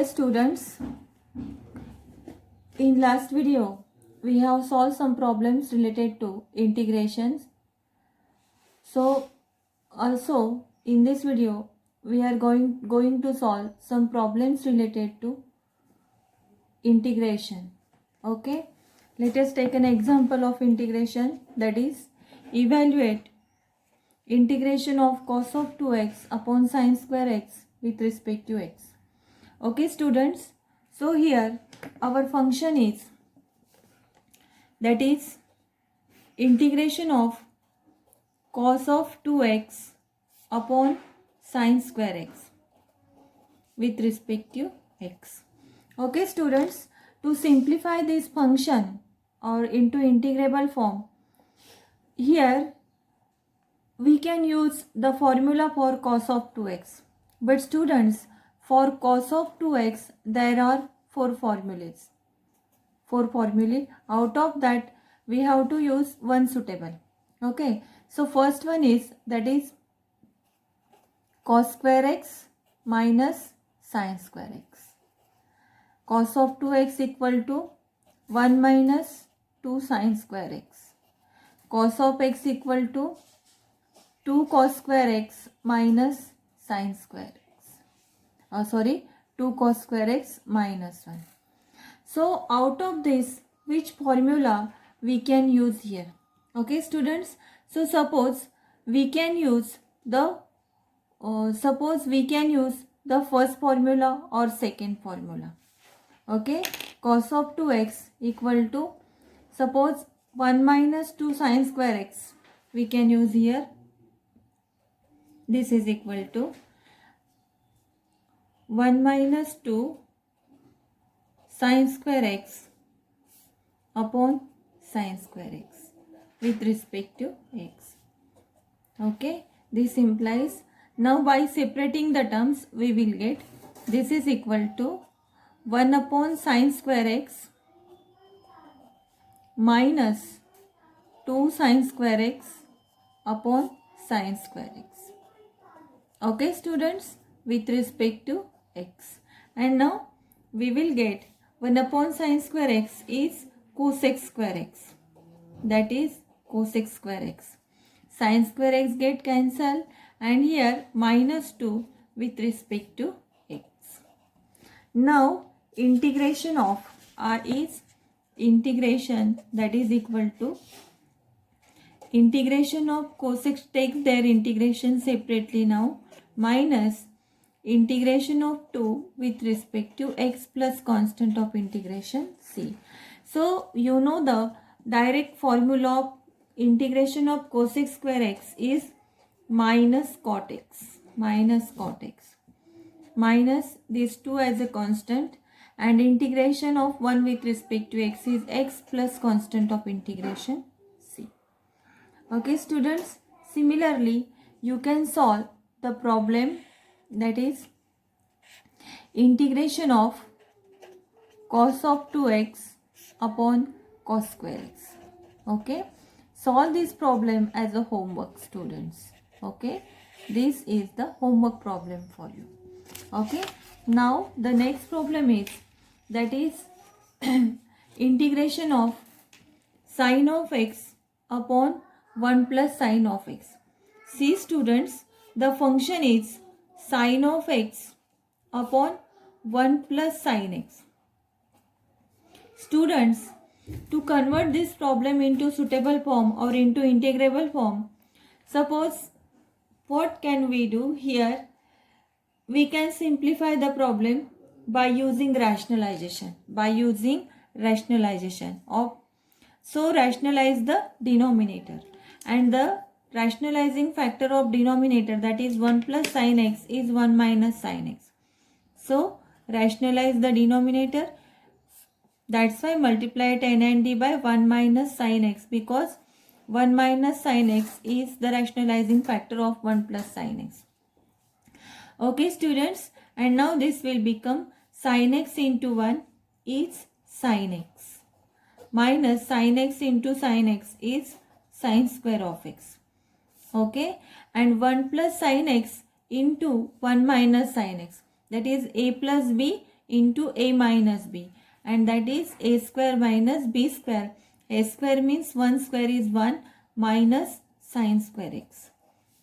Dear students, in last video we have solved some problems related to integrations. So also in this video we are going to solve some problems related to integration. Okay, let us take an example of integration, that is evaluate integration of cos of 2x upon sin square x with respect to x. Okay students, so here our function is, that is integration of cos of 2x upon sin square x with respect to x. Okay students, to simplify this function or into integrable form, here we can use the formula for cos of 2x. But students, for cos of 2x there are four formulas. Out of that we have to use one suitable. Okay, so first one is, that is cos square x minus sin square x. Cos of 2x equal to 1 minus 2 sin square x. Cos of x equal to 2 cos square x minus sin square x. 2 cos square x minus 1. So out of this, which formula we can use here? Okay students, so suppose we can use the first formula or second formula. Okay, cos of 2x equal to, suppose 1 minus 2 sin square x we can use here. This is equal to 1 minus 2 sin square x upon sin square x with respect to x. Okay, this implies, now by separating the terms we will get, this is equal to 1 upon sin square x minus 2 sin square x upon sin square x. Okay students, with respect to x. And now we will get 1 upon sin square x is cosec square x, that is cosec square x. Sin square x get cancelled and here minus 2 with respect to x. Now integration of is integration, that is equal to integration of cosec takes their integration separately now, minus integration of 2 with respect to x plus constant of integration c. So you know the direct formula of integration of cosec square x is minus cot x, minus these 2 as a constant, and integration of 1 with respect to x is x plus constant of integration c. Okay students, similarly you can solve the problem, that is integration of cos of 2x upon cos square x. Okay, solve this problem as a homework students. Okay, this is the homework problem for you. Okay, now the next problem is, that is integration of sin of x upon 1 plus sin of x. See students, the function is sin of x upon 1 plus sin x. Students, to convert this problem into suitable form or into integrable form, suppose what can we do here? We can simplify the problem by using rationalization. So rationalize the denominator, and the rationalizing factor of denominator, that is 1 plus sin x is 1 minus sin x. So rationalize the denominator, that's why multiply tan and d by 1 minus sin x, because 1 minus sin x is the rationalizing factor of 1 plus sin x. Okay students, and now this will become sin x into 1 is sin x, minus sin x into sin x is sin square of x. Okay, and 1 plus sin x into 1 minus sin x, that is a plus b into a minus b, and that is a square minus b square. A square means 1 square is 1 minus sine square x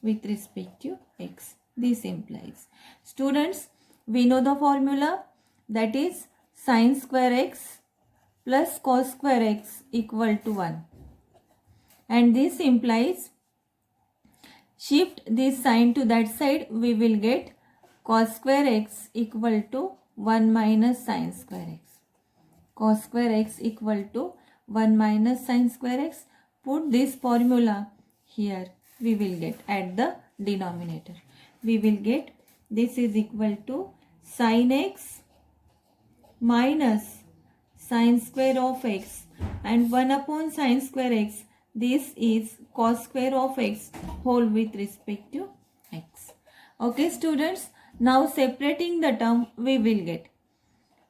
with respect to x. This implies, students, we know the formula, that is sine square x plus cos square x equal to 1, and this implies shift this sign to that side, we will get cos square x equal to 1 minus sine square x. Cos square x equal to 1 minus sine square x. Put this formula here, we will get at the denominator. We will get this is equal to sine x minus sine square of x, and 1 upon sine square x. This is cos square of x whole with respect to x. Okay students, now separating the term we will get,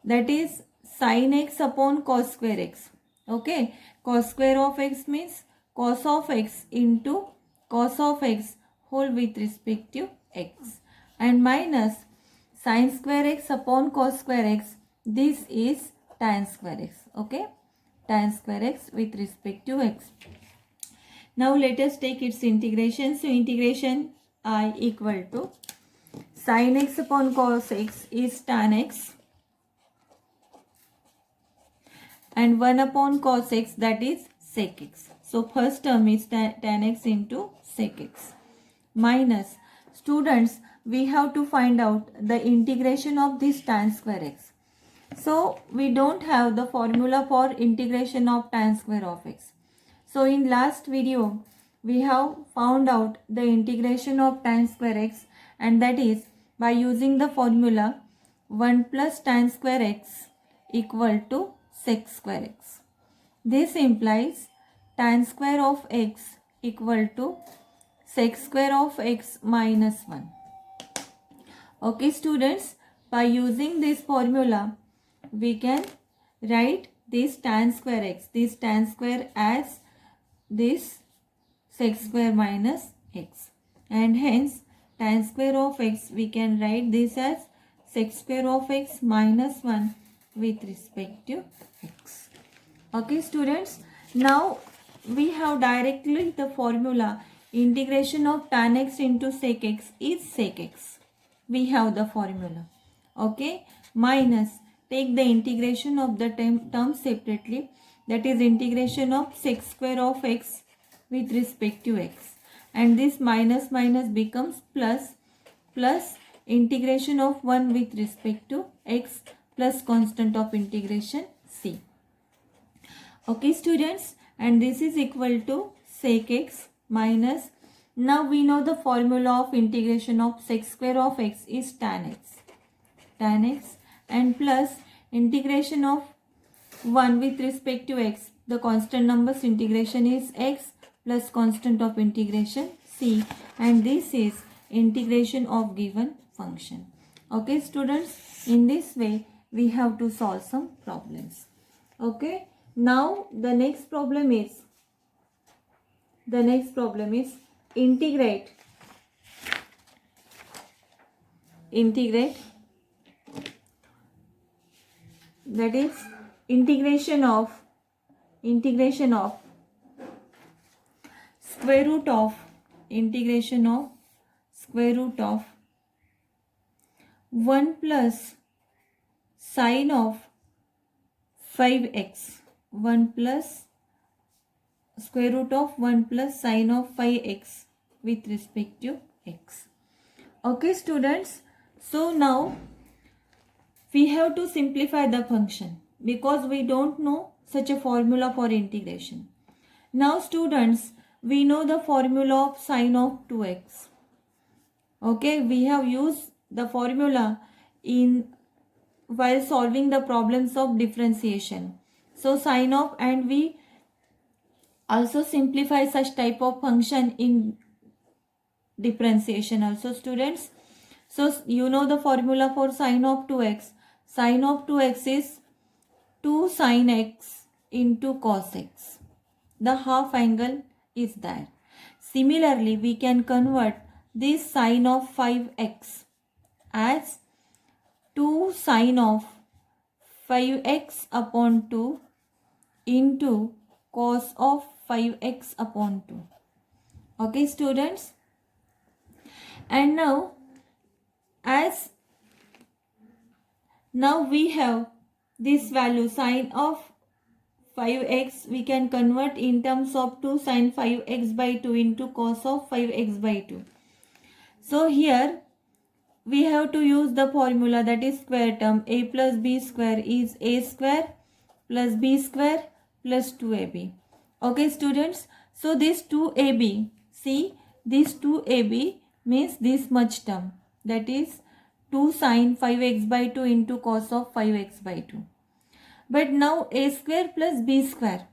that is sin x upon cos square x. Okay, cos square of x means cos of x into cos of x whole with respect to x, and minus sin square x upon cos square x. This is tan square x. Okay, tan square x with respect to x. Now let us take its integration. So integration I equal to sin x upon cos x is tan x, and 1 upon cos x, that is sec x. So first term is tan x into sec x, minus, students, we have to find out the integration of this tan square x. So we don't have the formula for integration of tan square of x. So in last video we have found out the integration of tan square x, and that is by using the formula 1 plus tan square x equal to sec square x. This implies tan square of x equal to sec square of x minus 1. Okay students, by using this formula we can write this tan square x, this tan square as this sec square minus x, and hence tan square of x we can write this as sec square of x minus 1 with respect to x. Okay students, now we have directly the formula integration of tan x into sec x is sec x. We have the formula. Okay, minus, take the integration of the term separately, that is integration of sec square of x with respect to x, and this minus minus becomes plus, plus integration of 1 with respect to x plus constant of integration c. Okay students, and this is equal to sec x minus, now we know the formula of integration of sec square of x is tan x, and plus integration of 1 with respect to x, the constant numbers integration is x plus constant of integration c, and this is integration of given function. Okay students, in this way we have to solve some problems. Okay, now the next problem is integrate that is integration of square root of 1 plus sine of 5x, 1 plus square root of 1 plus sine of 5x with respect to x. Okay students, so now we have to simplify the function because we don't know such a formula for integration. Now students, we know the formula of sine of 2x. Okay, we have used the formula in while solving the problems of differentiation. So sine of, and we also simplify such type of function in differentiation also students. So you know the formula for sine of 2x. Sine of 2x is 2 sine x into cos x. The half angle is there. Similarly, we can convert this sine of 5x as 2 sine of 5x upon 2 into cos of 5x upon 2. Okay, students. And now we have this value sine of 5x, we can convert in terms of 2 sine 5x by 2 into cos of 5x by 2. So here we have to use the formula, that is square term. A plus b square is a square plus b square plus 2ab. Okay, students. So this 2ab, see, this 2ab means this much term, that is 2 sine 5x by 2 into cos of 5x by 2. But now a square plus b square,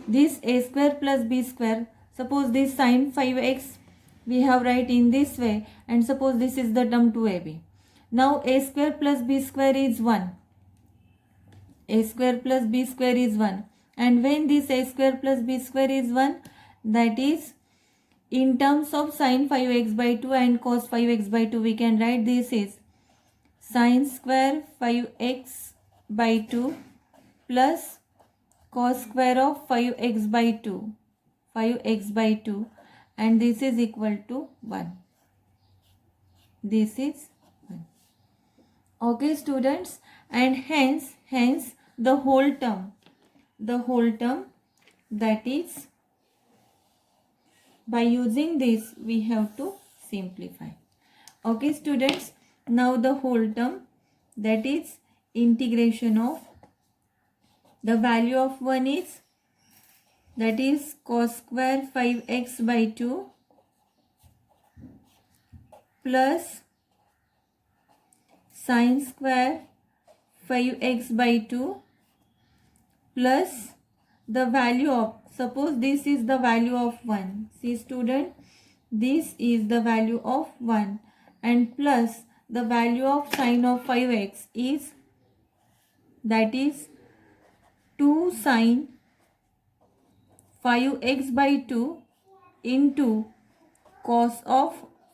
this a square plus b square, suppose this sine 5x we have write in this way, and suppose this is the term 2ab. Now a square plus b square is 1. A square plus b square is 1. And when this a square plus b square is 1, that is in terms of sine 5x by 2 and cos 5x by 2, we can write this is sine square 5x by 2 plus cos square of 5x by 2, 5x by 2, and this is equal to 1. This is 1. Okay, students. And hence the whole term, that is, by using this we have to simplify. Okay, students. Now the whole term, that is integration of the value of 1 is, that is cos square 5x by 2 plus sin square 5x by 2 plus the value of, suppose this is the value of 1. See, student, this is the value of 1, and plus the value of sin of 5x is, that is 2 sine 5x by 2 into cos of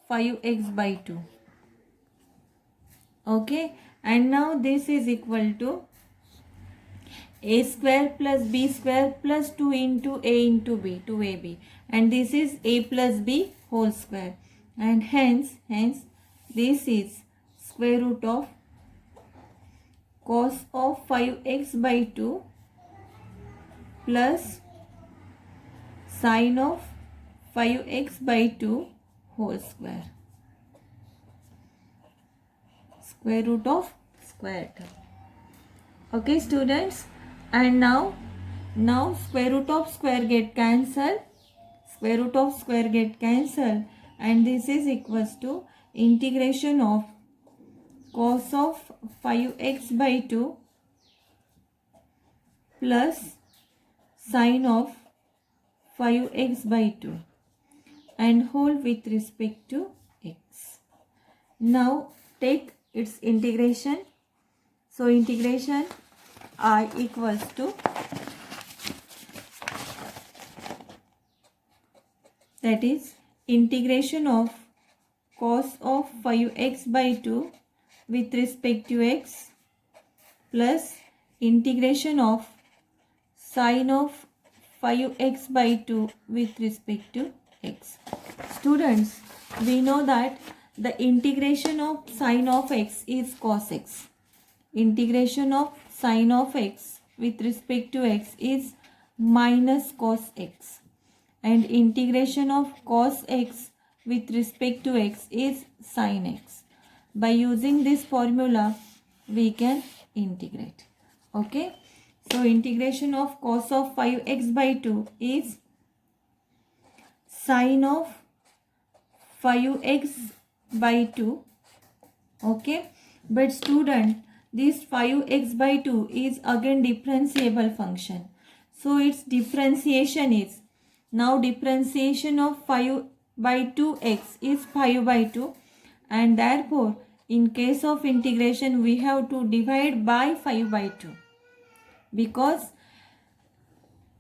5x by 2. Okay, and now this is equal to a square plus b square plus 2 into a into b, 2ab, and this is a plus b whole square, and hence this is square root of cos of 5x by 2 plus sin of 5x by 2 whole square, square root of square term. Okay, students. And now square root of square get cancelled, and this is equals to integration of cos of 5x by 2 plus sin of 5x by 2 and whole with respect to x. Now take its integration. So integration I equals to, that is integration of cos of 5x by 2 with respect to x plus integration of sin of 5x by 2 with respect to x. Students, we know that the integration of sin of x is cos x. Integration of sin of x with respect to x is minus cos x. And integration of cos x with respect to x is sin x. By using this formula, we can integrate. Okay. So integration of cos of 5x by 2 is sin of 5x by 2. Okay. But student, this 5x by 2 is again differentiable function. So its differentiation is, now differentiation of 5 by 2x is 5 by 2, and therefore in case of integration we have to divide by 5 by 2. Because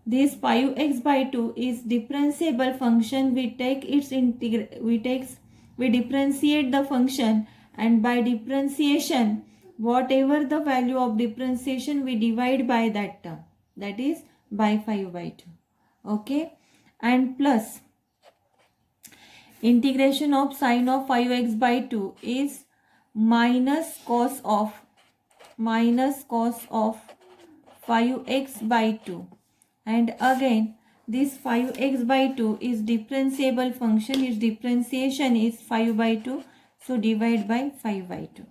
this 5x by 2 is differentiable function, we take its we differentiate the function, and by differentiation whatever the value of differentiation we divide by that term, that is by 5/2. Okay, and plus integration of sine of 5x by 2 is minus cos of 5x by 2, and again this 5x by 2 is differentiable function, its differentiation is 5 by 2, so divide by 5 by 2.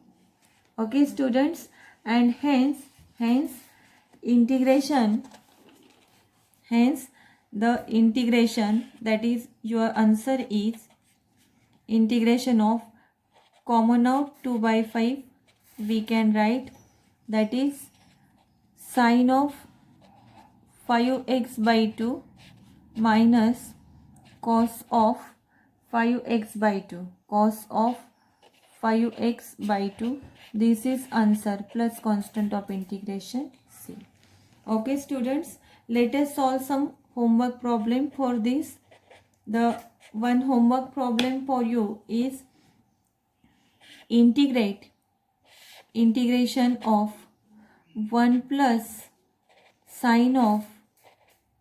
Okay students, and hence integration, hence the integration, that is your answer is integration of common out 2 by 5, we can write that is sine of 5x by 2 minus cos of 5x by 2, cos of 5x by 2, this is answer, plus constant of integration c. Okay students, let us solve some homework problem for this. The one homework problem for you is integration of 1 plus sine of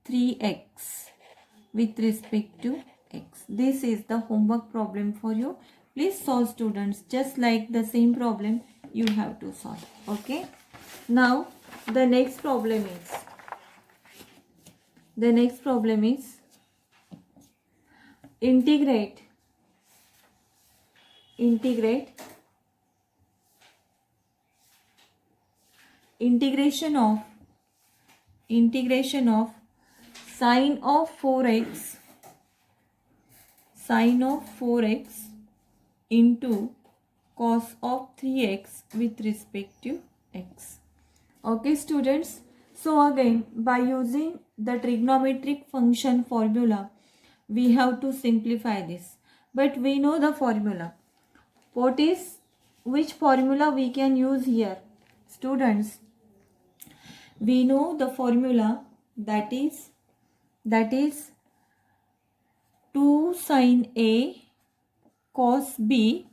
3x with respect to x. This is the homework problem for you. Please solve students, just like the same problem you have to solve. Okay, now the next problem is integrate integration of sine of 4x into cos of 3x with respect to x. Okay students, so again by using the trigonometric function formula we have to simplify this, but we know the formula. Which formula we can use here students? We know the formula, that is 2 sin A cos B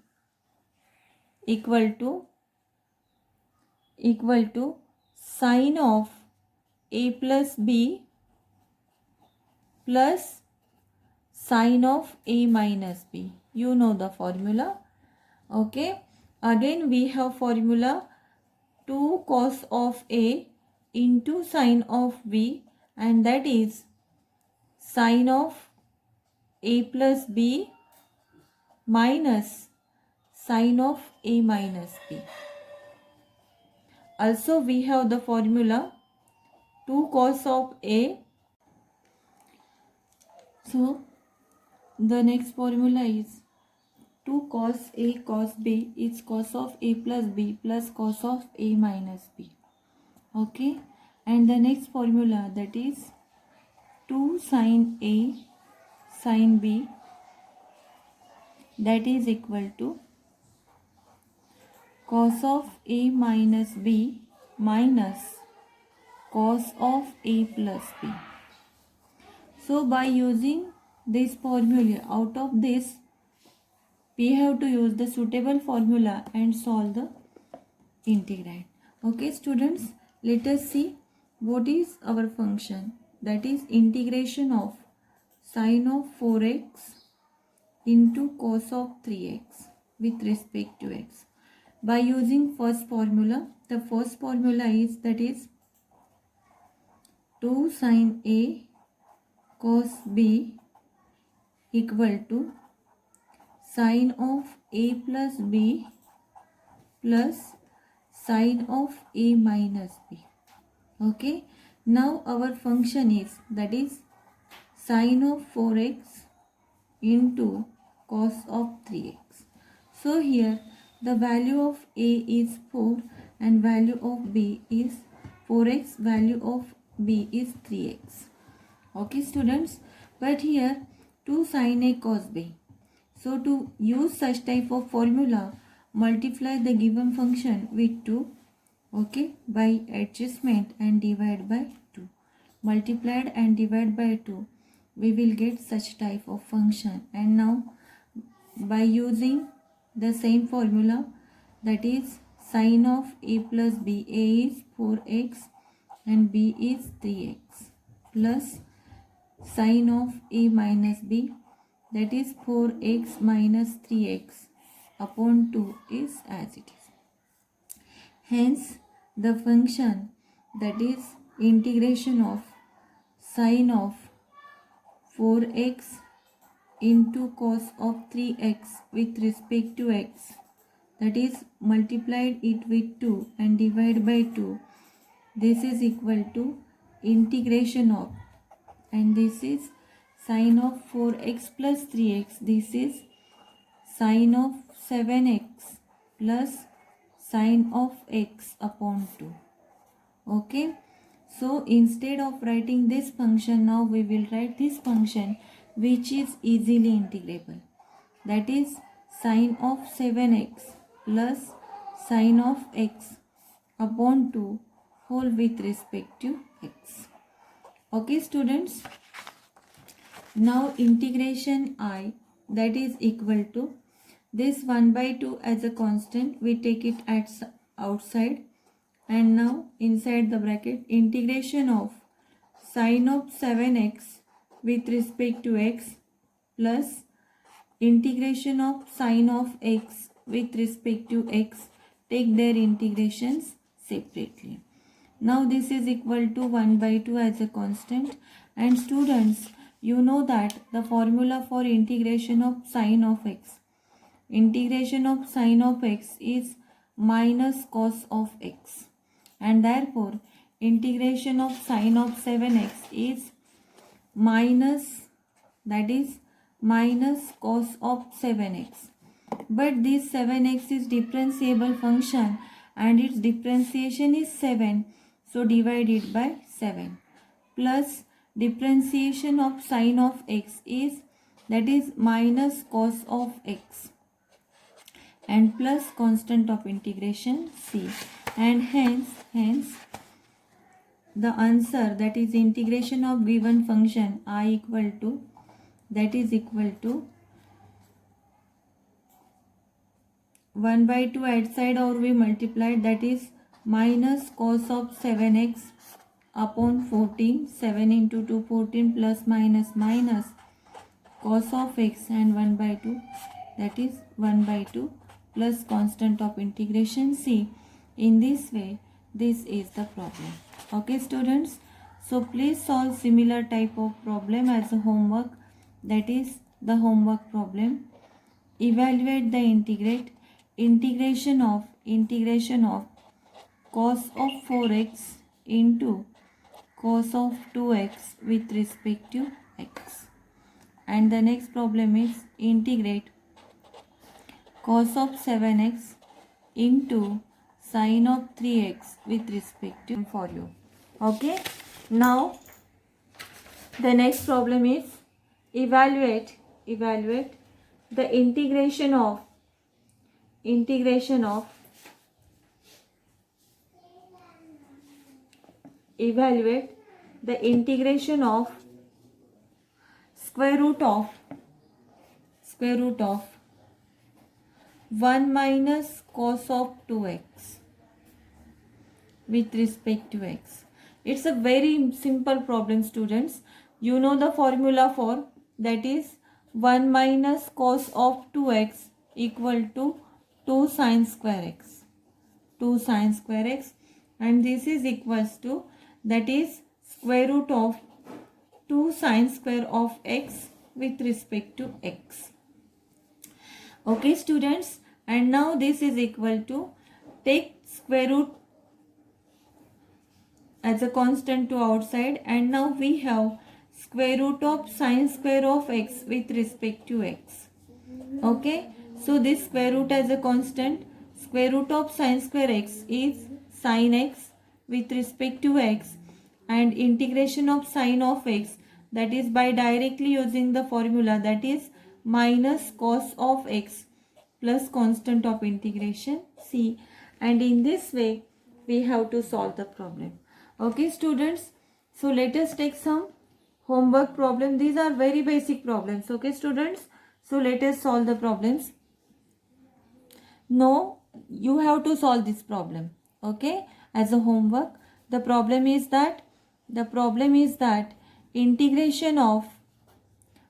equal to sine of A plus B plus sine of A minus B. You know the formula. Okay, again we have formula 2 cos of A into sine of B, and that is sine of A plus B minus sine of A minus B. Also we have the formula 2 cos of A. So the next formula is 2 cos A cos B is cos of A plus B plus cos of A minus B. Okay, and the next formula, that is 2 sin A sin B, that is equal to cos of A minus B minus cos of A plus B. So by using this formula, out of this we have to use the suitable formula and solve the integrand. Okay students, let us see what is our function, that is integration of sine of 4x into cos of 3x with respect to x. By using first formula, the first formula is, that is 2 sin A cos B equal to sine of A plus B plus sine of A minus B. Okay, now our function is, that is sine of 4x into cos of 3x. So here the value of A is 4 and value of B is 4x, value of B is 3x. Okay students, but here 2 sin A cos B. So to use such type of formula, multiply the given function with 2, okay, by adjustment and divide by 2. Multiplied and divide by 2, we will get such type of function. And now by using the same formula, that is Sine of a plus b. A is 4x and b is 3x plus sine of a minus b, that is 4x minus 3x upon 2 is as it is. Hence, the function, that is integration of sine of 4x into cos of 3x with respect to x, that is multiplied it with 2 and divide by 2, this is equal to integration of, and this is sine of 4x plus 3x, this is sine of 7x plus sine of x upon 2. Okay, so instead of writing this function, now we will write this function which is easily integrable, that is sine of 7x plus sine of x upon 2 whole with respect to x. Okay students, now integration I, that is equal to this 1 by 2 as a constant, we take it at outside, and now inside the bracket integration of sine of 7x with respect to x plus integration of sine of x with respect to x, take their integrations separately. Now this is equal to 1 by 2 as a constant, and students, you know that the formula for integration of sine of x, integration of sine of x is minus cos of x, and therefore integration of sine of 7x is minus, that is minus cos of 7x. But this 7x is differentiable function and its differentiation is 7, so divide it by 7, plus differentiation of sine of x is, that is minus cos of x, and plus constant of integration c, and hence the answer, that is integration of given function I equal to, that is equal to 1 by 2 outside or we multiplied, that is minus cos of 7x upon 14, 7 into 2 14 plus minus minus cos of x and 1 by 2, that is 1 by 2 plus constant of integration c. In this way, this is the problem. Okay students, so please solve similar type of problem as a homework, that is the homework problem. Evaluate the integration of cos of 4x into cos of 2x with respect to x. And the next problem is integrate cos of 7x into sine of 3x with respect to for you. Okay, now the next problem is evaluate the integration of evaluate the integration of square root of 1 minus cos of 2x with respect to x. It's a very simple problem students. You know the formula for, that is 1 minus cos of 2x equal to 2 sine square x. 2 sine square x, and this is equals to, that is square root of 2 sine square of x with respect to x. Okay students, and now this is equal to, take square root as a constant to outside, and now we have square root of sine square of x with respect to x. Okay, so this square root as a constant, square root of sine square x is sine x with respect to x, and integration of sine of x, that is by directly using the formula, that is minus cos of x plus constant of integration c, and in this way we have to solve the problem. Okay students, so let us take some homework problem. These are very basic problems. Okay students, so let us solve the problems. Know you have to solve this problem, okay, as a homework. The problem is that integration of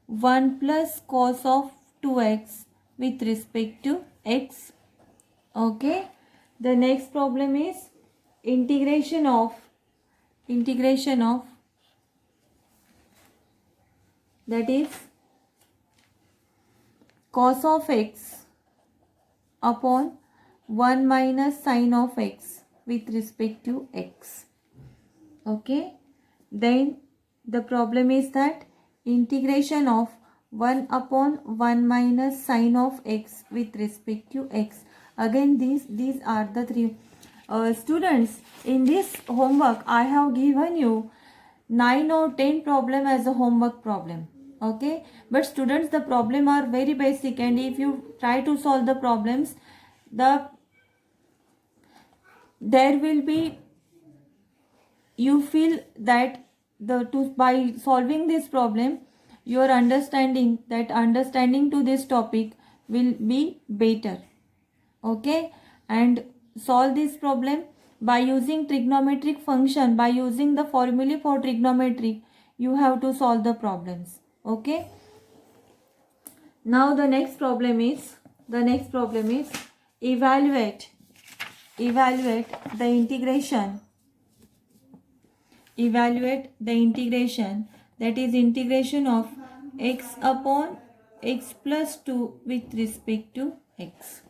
1 plus cos of 2x with respect to x, okay. The next problem is integration of that is cos of x upon 1 minus sine of x with respect to x, okay. Then the problem is that integration of 1 upon 1 minus sine of x with respect to x. Again, these are the three. Students, in this homework I have given you 9 or 10 problem as a homework problem, okay. But students, the problem are very basic, and if you try to solve the problems, there will be, you feel that by solving this problem, your understanding to this topic will be better, okay. And solve this problem by using trigonometric function, by using the formulae for trigonometry. You have to solve the problems, okay. Now the next problem is evaluate the integration that is integration of x upon x plus 2 with respect to x.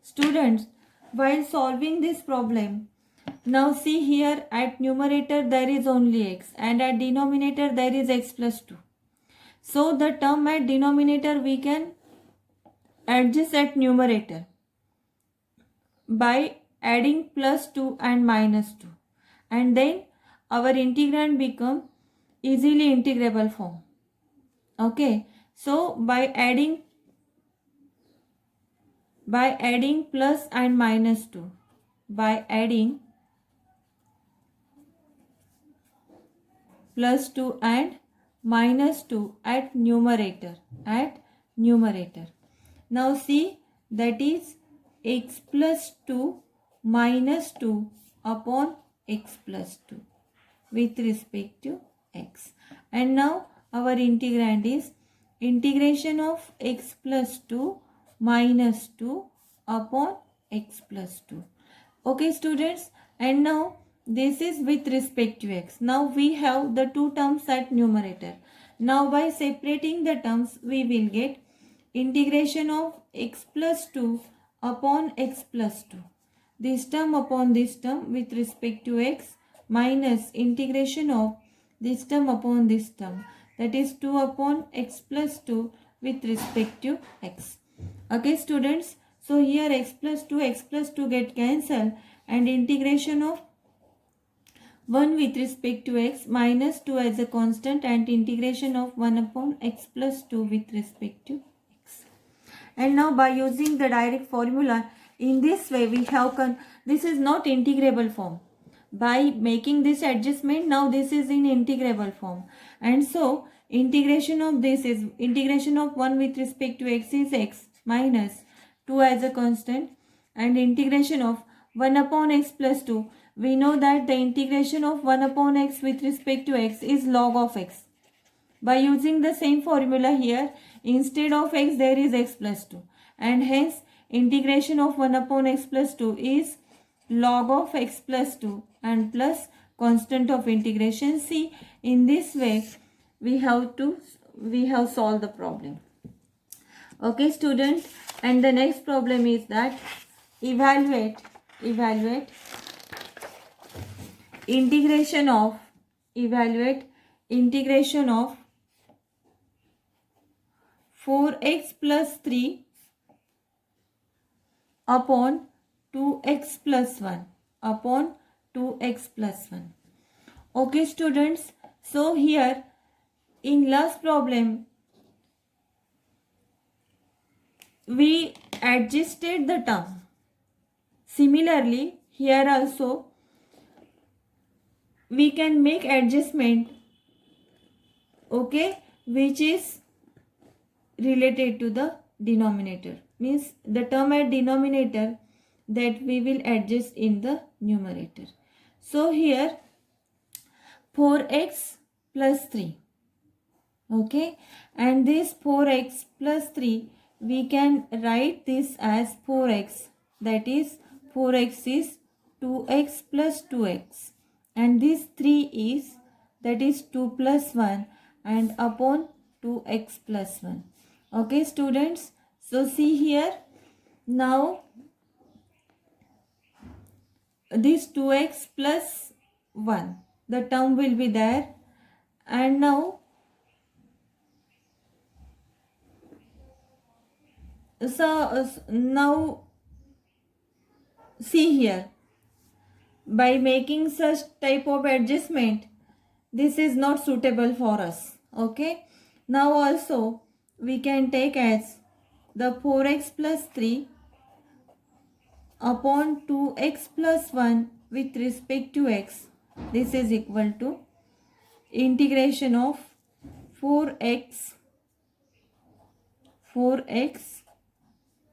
Students, while solving this problem, now see here, at numerator there is only x and at denominator there is x plus 2. So the term at denominator we can adjust at numerator by adding plus 2 and minus 2, and then our integrand become easily integrable form, okay. So by adding plus and minus 2, by adding plus 2 and minus 2 at numerator. Now see, that is x plus 2 minus 2 upon x plus 2 with respect to x. And now our integrand is integration of x plus 2 minus 2 upon x plus 2. Okay students, and now this is with respect to x. Now we have the two terms at numerator. Now by separating the terms, we will get integration of x plus 2 upon x plus 2. This term upon this term with respect to x, minus integration of this term upon this term, that is 2 upon x plus 2 with respect to x. Okay students, so here x plus 2 get cancelled, and integration of 1 with respect to x, minus 2 as a constant, and integration of 1 upon x plus 2 with respect to x. And now by using the direct formula, in this way we have this is not integrable form. By making this adjustment, now this is in integrable form, and so integration of this is integration of 1 with respect to x is x minus 2 as a constant, and integration of 1 upon x plus 2. We know that the integration of 1 upon x with respect to x is log of x. By using the same formula here, instead of x there is x plus 2, and hence integration of 1 upon x plus 2 is log of x plus 2 and plus constant of integration. See, in this way we have solved the problem. Okay student, and the next problem is that evaluate integration of 4x plus 3 upon 2x plus 1 upon 2x plus 1. Okay students, so here in last problem we adjusted the term. Similarly, here also we can make adjustment, okay, which is related to the denominator. Means the term at denominator that we will adjust in the numerator. So here 4x plus 3. Okay, and this 4x plus 3, we can write this as 4x, that is 4x is 2x plus 2x, and this 3 is, that is 2 plus 1, and upon 2x plus 1. Okay students, so see here, now this 2x plus 1, the term will be there, and now now see here, by making such type of adjustment, this is not suitable for us. Okay, now also we can take as the 4x plus 3 upon 2x plus 1 with respect to x. This is equal to integration of 4x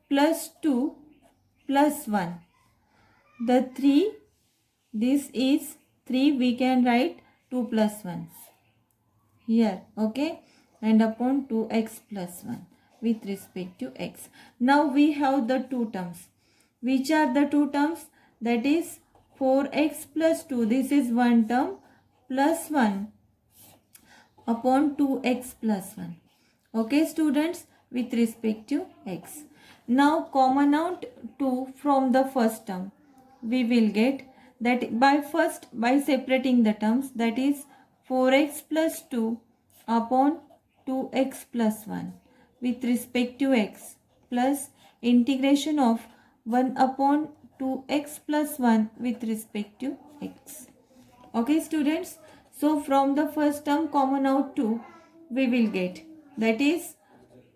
plus 2 plus 1. The 3, this is 3, we can write 2 plus 1 here. Okay, and upon 2x plus 1 with respect to x. Now we have the two terms. Which are the two terms? That is 4x plus 2, this is one term, plus 1 upon 2x plus 1. Okay students, with respect to x. Now common out 2 from the first term. We will get that by separating the terms, that is 4x plus 2 upon 2x plus 1 with respect to x, plus integration of 1 upon 2x plus 1 with respect to x. Okay students, so from the first term common out 2, we will get, that is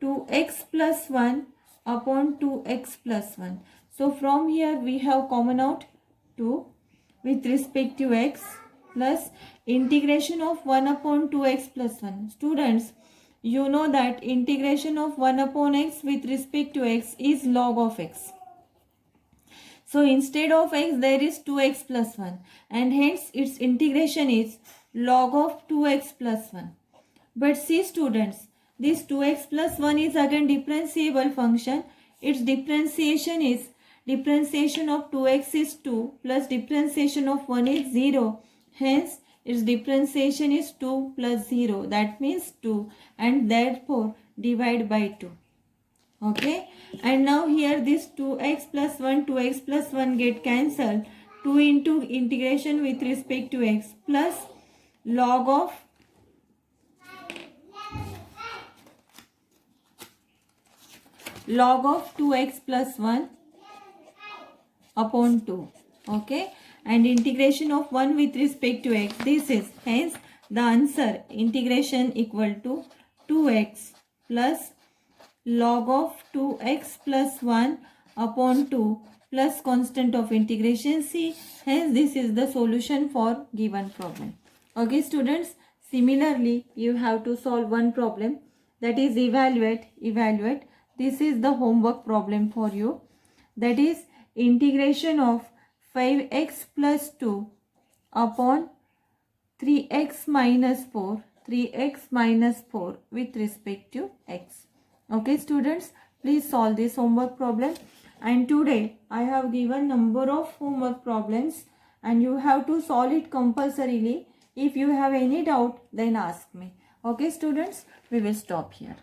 2x plus 1 upon 2x plus 1. So from here we have common out 2 with respect to x, plus integration of 1 upon 2x plus 1. Students, you know that integration of 1 upon x with respect to x is log of x. So instead of x there is 2x plus 1, and hence its integration is log of 2x plus 1. But see students, this 2x plus 1 is again differentiable function. Its differentiation is, differentiation of 2x is 2 plus differentiation of 1 is 0. Hence its differentiation is 2 plus 0, that means 2, and therefore divide by 2. Okay, and now here this 2x plus 1, 2x plus 1 get cancelled. 2 into integration with respect to x plus log of log of 2x plus 1 upon 2. Okay, and integration of 1 with respect to x. This is, hence the answer, integration equal to 2x plus log of 2x plus 1 upon 2 plus constant of integration c. Hence this is the solution for given problem. Okay students, similarly you have to solve one problem, that is evaluate. This is the homework problem for you, that is integration of 5x plus 2 upon 3x minus 4 with respect to x. Okay students, please solve this homework problem. And today I have given number of homework problems, and you have to solve it compulsorily. If you have any doubt, then ask me. Okay students, we will stop here.